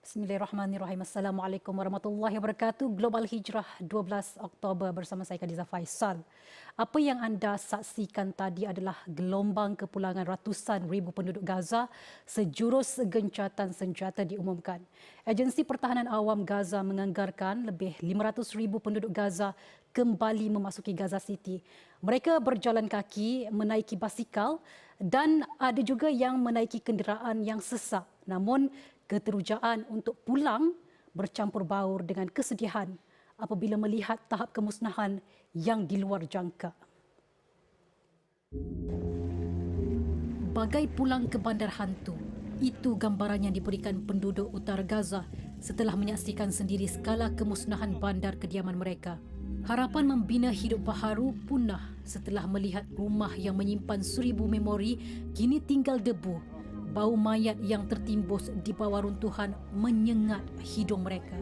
Bismillahirrahmanirrahim. Assalamualaikum warahmatullahi wabarakatuh. Global Hijrah 12 Oktober bersama saya Khadijah Faisal. Apa yang anda saksikan tadi adalah gelombang kepulangan ratusan ribu penduduk Gaza sejurus gencatan senjata diumumkan. Agensi Pertahanan Awam Gaza menganggarkan lebih 500 ribu penduduk Gaza kembali memasuki Gaza City. Mereka berjalan kaki, menaiki basikal dan ada juga yang menaiki kenderaan yang sesak. Namun keterujaan untuk pulang bercampur baur dengan kesedihan apabila melihat tahap kemusnahan yang di luar jangka. Bagai pulang ke bandar hantu, itu gambaran yang diberikan penduduk utara Gaza setelah menyaksikan sendiri skala kemusnahan bandar kediaman mereka. Harapan membina hidup baharu punah setelah melihat rumah yang menyimpan 1000 memori kini tinggal debu. Bau mayat yang tertimbus di bawah runtuhan menyengat hidung mereka.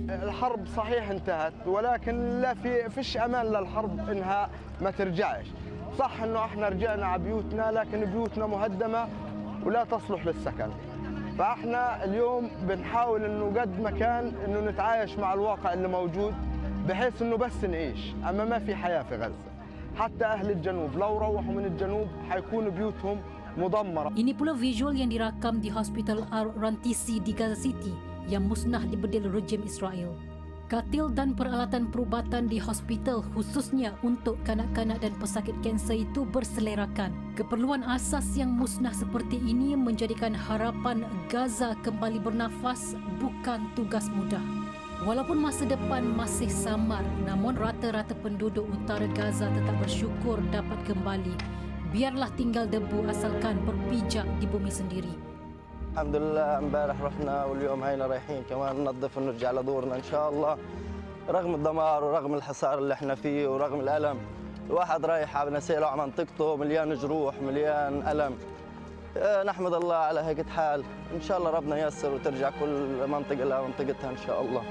الحرب صحيح انتهت ولكن لا فيش امان للحرب انها ما ترجعش. صح انه احنا رجعنا على بيوتنا لكن بيوتنا مهدمه ولا تصلح للسكن. فاحنا اليوم بنحاول انه قد ما كان انه نتعايش مع الواقع اللي موجود بحيث انه بس نعيش، اما ما في حياه في غزه. حتى اهل الجنوب لو روحوا من الجنوب حيكون بيوتهم مدمرة. Ini pula visual yang dirakam di Hospital Al-Rantisi di Gaza City yang musnah dibedil rejim Israel. Katil dan peralatan perubatan di hospital khususnya untuk kanak-kanak dan pesakit kanser itu berselerakan. Keperluan asas yang musnah seperti ini menjadikan harapan Gaza kembali bernafas bukan tugas mudah. Walaupun masa depan masih samar, namun rata-rata penduduk utara Gaza tetap bersyukur dapat kembali. Biarlah tinggal debu asalkan berpijak di bumi sendiri. Alhamdulillah, امبارح رحنا واليوم هينا رايحين كمان ننظف ونرجع لدورنا ان شاء الله. رغم الدمار ورغم الحصار اللي احنا فيه ورغم الالم، الواحد رايح على نسيله على منطقته مليان جروح مليان الم. نحمد الله على هيك حال، ان شاء الله ربنا ييسر وترجع كل منطقه لمنطقتها ان شاء الله.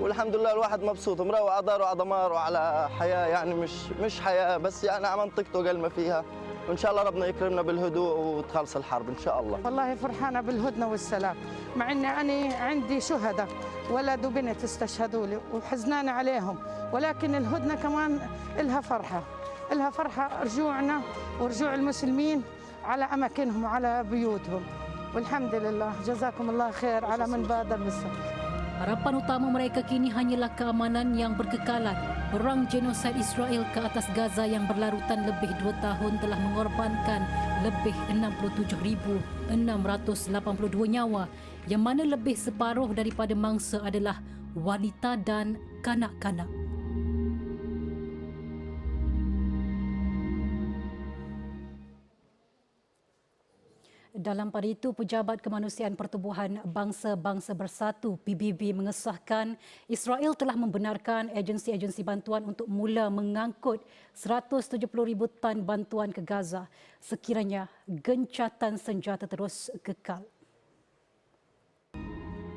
والحمد لله الواحد مبسوط مروق على داره وعلى دمار وعلى حياه، يعني مش حياه بس يعني على منطقته قل ما فيها. وإن شاء الله ربنا يكرمنا بالهدوء وتخلص الحرب إن شاء الله. والله فرحانة بالهدنة والسلام، مع إني أنا عندي شهداء ولد وبنت استشهدوا لي وحزنانة عليهم، ولكن الهدنة كمان إلها فرحة رجوعنا ورجوع المسلمين على أماكنهم وعلى بيوتهم، والحمد لله. جزاكم الله خير على من بادر بالسفر. Harapan utama mereka kini hanyalah keamanan yang berkekalan. Perang genosid Israel ke atas Gaza yang berlarutan lebih 2 tahun telah mengorbankan lebih 67,682 nyawa, yang mana lebih separuh daripada mangsa adalah wanita dan kanak-kanak. Dalam pada itu, Pejabat Kemanusiaan Pertubuhan Bangsa-Bangsa Bersatu PBB mengesahkan Israel telah membenarkan agensi-agensi bantuan untuk mula mengangkut 170,000 tan bantuan ke Gaza sekiranya gencatan senjata terus kekal.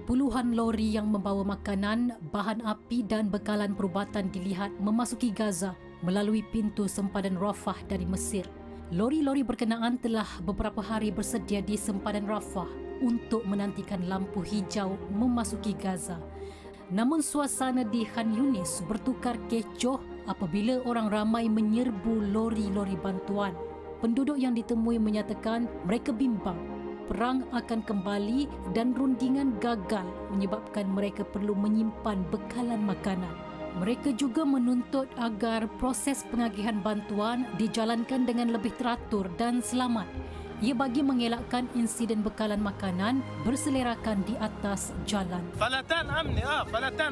Puluhan lori yang membawa makanan, bahan api dan bekalan perubatan dilihat memasuki Gaza melalui pintu sempadan Rafah dari Mesir. Lori-lori berkenaan telah beberapa hari bersedia di sempadan Rafah untuk menantikan lampu hijau memasuki Gaza. Namun suasana di Khan Yunis bertukar kecoh apabila orang ramai menyerbu lori-lori bantuan. Penduduk yang ditemui menyatakan mereka bimbang perang akan kembali dan rundingan gagal menyebabkan mereka perlu menyimpan bekalan makanan. Mereka juga menuntut agar proses pengagihan bantuan dijalankan dengan lebih teratur dan selamat. Ia bagi mengelakkan insiden bekalan makanan berselerakan di atas jalan. فلتان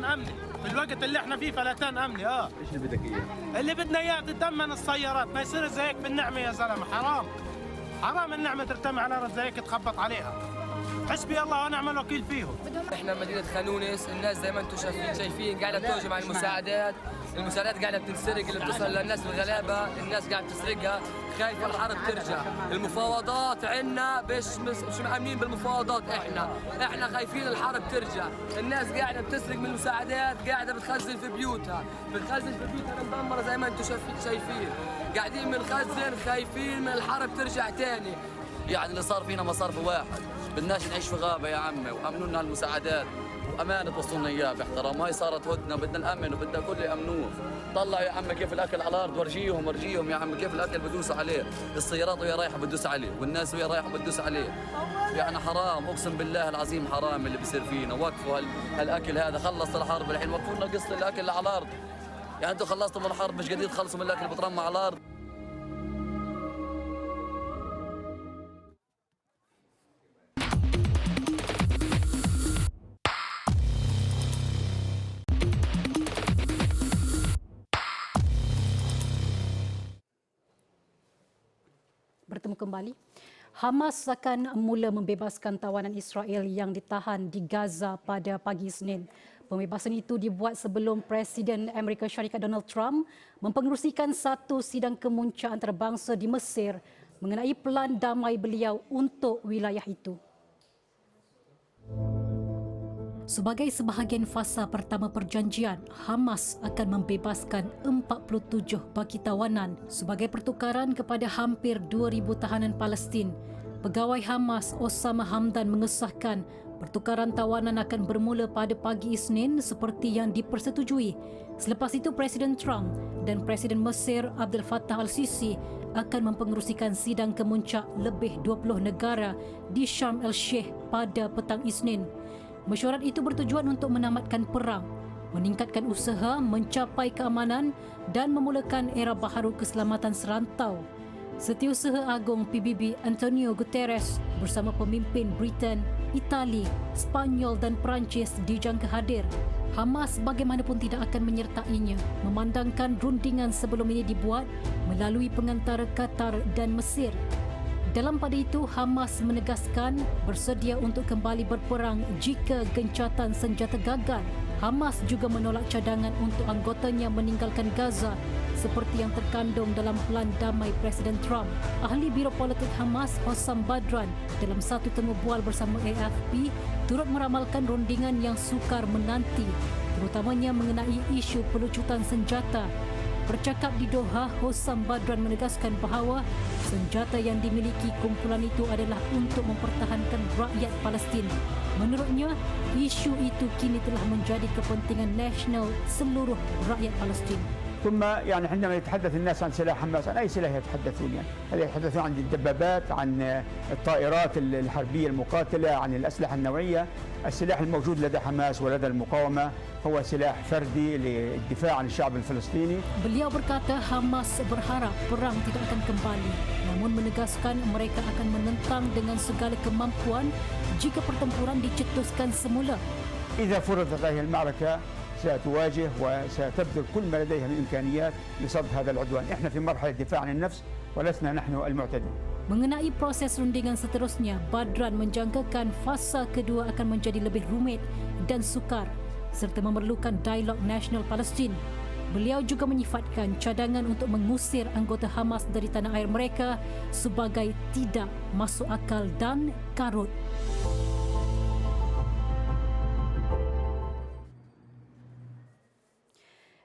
امني في الوقت اللي احنا فيه فلتان امني ايش اللي بدك اياه؟ اللي بدنا اياه تتمن السيارات ما يصير زي هيك بالنعمه يا زلمه حرام النعمه ترتمي على الارض زي هيك تخبط عليها حسبي الله ونعم الوكيل فيهم. احنا مدينه خانونس، الناس زي ما انتم شايفين قاعده بتهجم على المساعدات قاعده بتنسرق اللي بتصل للناس الغلابه، الناس قاعده تسرقها، خايفه الحرب ترجع، المفاوضات عندنا مش مأمنين بالمفاوضات، احنا خايفين الحرب ترجع، الناس قاعده بتسرق من المساعدات، قاعده بتخزن في بيوتها مدمره زي ما انتم شايفين، قاعدين بنخزن خايفين من الحرب ترجع تاني. يعني اللي صار فينا ما صار في واحد، بدناش نعيش في غابه يا عمي، وامنوا لنا المساعدات وامانه توصلنا اياه باحترام، هاي صارت هدنه بدنا الامن وبدنا الكل يامنوه. طلعوا يا عمي كيف الاكل على الارض، ورجيهم يا عمي كيف الاكل بدوس عليه، السيارات وهي رايحه بتدوس عليه، والناس وهي رايحه بتدوس عليه. يعني حرام، اقسم بالله العظيم حرام اللي بيصير فينا. وقفوا هالاكل هذا، خلص الحرب الحين، وقفوا لنا قصه الاكل على الارض. يعني انتم خلصتوا من الحرب، مش قادرين تخلصوا من الاكل اللي بترمى على الارض. Bertemu kembali. Hamas akan mula membebaskan tawanan Israel yang ditahan di Gaza pada pagi Isnin. Pembebasan itu dibuat sebelum Presiden Amerika Syarikat Donald Trump mempengerusikan satu sidang kemuncak antarabangsa di Mesir mengenai pelan damai beliau untuk wilayah itu. Sebagai sebahagian fasa pertama perjanjian, Hamas akan membebaskan 47 baki tawanan sebagai pertukaran kepada hampir 2,000 tahanan Palestin. Pegawai Hamas Osama Hamdan mengesahkan pertukaran tawanan akan bermula pada pagi Isnin seperti yang dipersetujui. Selepas itu, Presiden Trump dan Presiden Mesir Abdel Fattah al-Sisi akan mempengerusikan sidang kemuncak lebih 20 negara di Sharm el-Sheikh pada petang Isnin. Mesyuarat itu bertujuan untuk menamatkan perang, meningkatkan usaha mencapai keamanan dan memulakan era baharu keselamatan serantau. Setiausaha Agung PBB Antonio Guterres bersama pemimpin Britain, Itali, Spanyol dan Perancis dijangka hadir. Hamas bagaimanapun tidak akan menyertainya, memandangkan rundingan sebelum ini dibuat melalui pengantara Qatar dan Mesir. Dalam pada itu, Hamas menegaskan bersedia untuk kembali berperang jika gencatan senjata gagal. Hamas juga menolak cadangan untuk anggotanya meninggalkan Gaza seperti yang terkandung dalam pelan damai Presiden Trump. Ahli Biro Politik Hamas, Hossam Badran, dalam satu temu bual bersama AFP, turut meramalkan rundingan yang sukar menanti, terutamanya mengenai isu pelucutan senjata. Bercakap di Doha, Hossam Badran menegaskan bahawa senjata yang dimiliki kumpulan itu adalah untuk mempertahankan rakyat Palestin. Menurutnya, isu itu kini telah menjadi kepentingan nasional seluruh rakyat Palestin. ثم يعني عندما يتحدث الناس عن سلاح حماس، عن أي سلاح يتحدثون؟ يعني هل يتحدثون عن الدبابات، عن الطائرات الحربية المقاتلة، عن الأسلحة النوعية؟ السلاح الموجود لدى حماس ولدى المقاومة هو سلاح فردي للدفاع عن الشعب الفلسطيني. Beliau berkata Hamas berharap perang tidak akan kembali, namun menegaskan mereka akan menentang dengan segala kemampuan jika pertempuran dicetuskan semula. إذا فرضت هذه المعركة ستواجه وستبذل كل ما لديها من إمكانيات لصد هذا العدوان. إحنا في مرحلة دفاع عن النفس ولسنا نحن المعتدين. Mengenai proses rundingan seterusnya, Badran menjangkakan fasa kedua akan menjadi lebih rumit dan sukar serta memerlukan dialog nasional Palestin. Beliau juga menyifatkan cadangan untuk mengusir anggota Hamas dari tanah air mereka sebagai tidak masuk akal dan karut.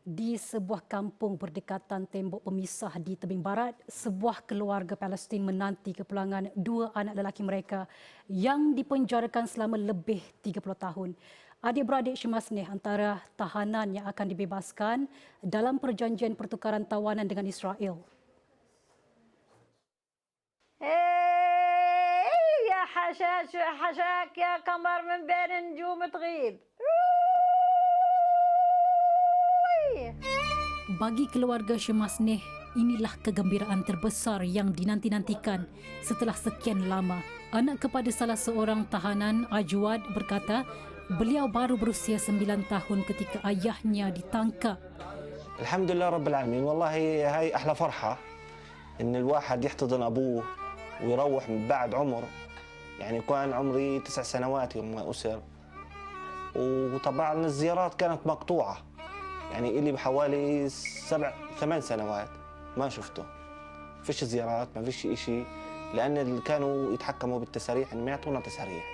Di sebuah kampung berdekatan tembok pemisah di tebing barat, sebuah keluarga Palestin menanti kepulangan dua anak lelaki mereka yang dipenjarakan selama lebih 30 tahun. Adik-beradik Syemasneh antara tahanan yang akan dibebaskan dalam perjanjian pertukaran tawanan dengan Israel. يا حشاش حشاك يا قمر من بين نجوم تغيب Bagi keluarga Syemasneh, inilah kegembiraan terbesar yang dinanti-nantikan setelah sekian lama. Anak kepada salah seorang tahanan, Ajwad, berkata beliau baru berusia 9 tahun ketika ayahnya ditangkap. الحمد لله رب العالمين. والله هاي أحلى فرحة إن الواحد يحتضن أبوه ويروح من بعد عمر، يعني كان عمري 9 سنوات يوم ما أسر، وطبعا الزيارات كانت مقطوعة، يعني إلي بحوالي 8 سنوات ما شفته، فيش زيارات ما فيش إشي، لأن اللي كانوا يتحكموا بالتساريح إن ما يعطونا تساريح.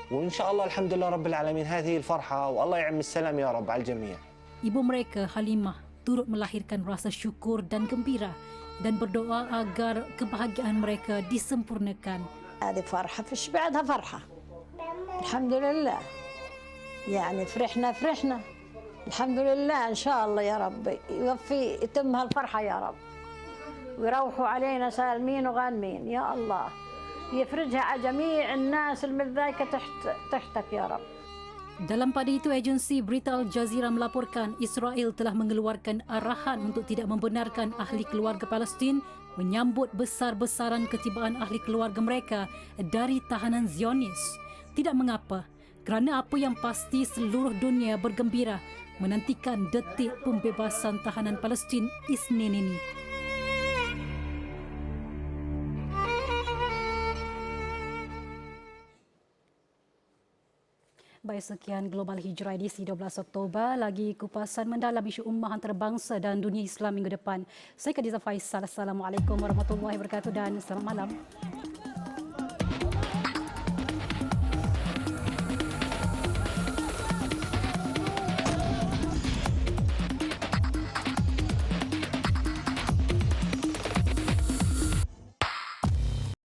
وإن شاء الله الحمد لله رب العالمين هذه الفرحة، والله يعم السلام يا رب على الجميع. Ibu mereka, Halimah, turut melahirkan rasa syukur dan gembira dan berdoa agar kebahagiaan mereka disempurnakan. هذه فرحة فيش بعدها فرحة. الحمد لله يعني فرحنا الحمد لله. إن شاء الله يا رب يتم هالفرحة يا رب ويروحوا علينا سالمين وغانمين يا الله، يفرجها على جميع الناس المذاكة تحتك يا رب. Dalam pada itu, agensi berita Al Jazeera melaporkan Israel telah mengeluarkan arahan untuk tidak membenarkan ahli keluarga Palestin menyambut besar-besaran ketibaan ahli keluarga mereka dari tahanan Zionis. Tidak mengapa, kerana apa yang pasti seluruh dunia bergembira menantikan detik pembebasan tahanan Palestin Isnin ini. Baik, sekian Global Hijrah edisi 12 Oktober. Lagi kupasan mendalam isu ummah antarabangsa dan dunia Islam minggu depan. Saya Khadijah Faisal. Assalamualaikum warahmatullahi wabarakatuh dan selamat malam.